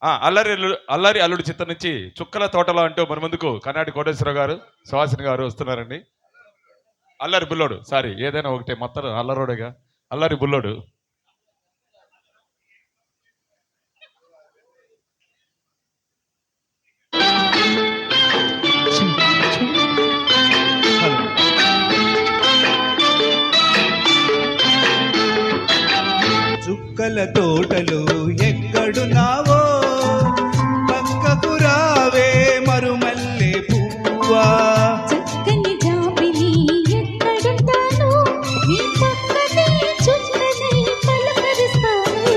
అల్లరి అల్లుడి చిత్రం నుంచి చుక్కల తోటలో అంటూ మన ముందుకు కర్ణాటి కోటేశ్వరరావు గారు, సుహాసిని గారు వస్తున్నారండి. అల్లరి బుల్లోడు, సారీ ఏదైనా ఒకటే, మొత్తం అల్లరోడేగా. అల్లరి బుల్లోడు. చుక్కల తోటలు ఎక్కడున్నావో పక్కకు రావే మరుమల్లె పువ్వా. చక్కని జాబిలి ఎక్కడుంటాను నీ పక్కనే చుక్కనే పలకరిస్తాను.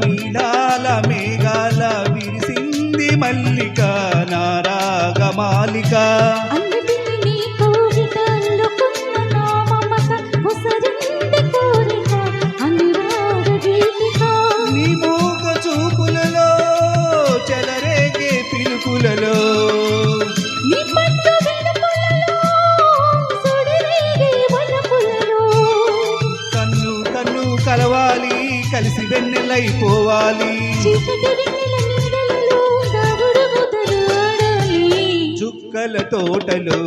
నీలాల మేఘాల విరిసింది మల్లిక నారాగమాలిక. నీ మూగ చూపులలో చెలరేగే పిలుపులలో కన్ను కన్ను కలవాలి కలిసి వెన్నెలైపోవాలి. చుక్కల తోటలు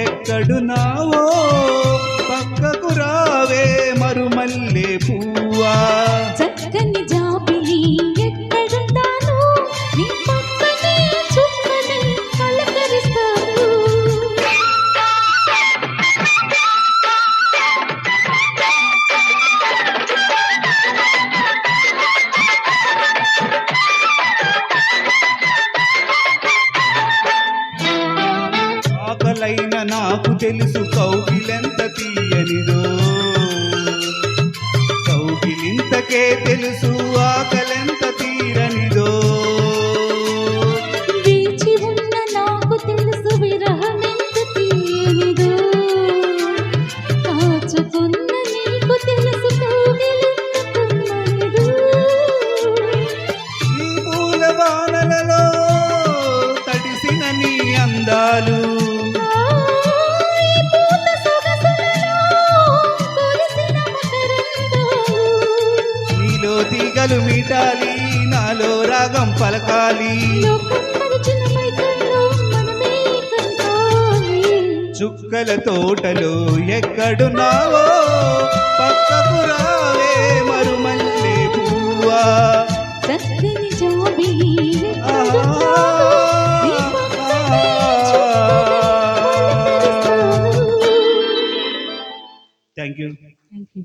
ఎక్కడున్నావో పక్కకు రావే మరుమల్లె పువ్వా. చక్కని జాబిలి ఎక్కడుంటాను నీ పక్కనే చుక్కనే పలకరిస్తాను. ఆకలైన నాకు తెలుసు కౌగిలెంత తీయనిదో, కౌగిలింతకే తెలుసు ఆకలెంత తీరనిదో. వేచి ఉన్న నాకు తెలుసు విరహమెంత తీయనిదో, కాచుకున్న నీకు తెలుసు కౌగిలెంత కమ్మనిదో. ఈ పూల వానలలో తడిసిన నీ అందాలు నీలో తీగలు మీటాలి నాలో రాగం పలకాలి. చుక్కల తోటలో ఎక్కడున్నావో పక్కకు రావే మరుమల్లె పువ్వా. చక్కని జాబిలి థ్యాంక్ యూ. Thank you.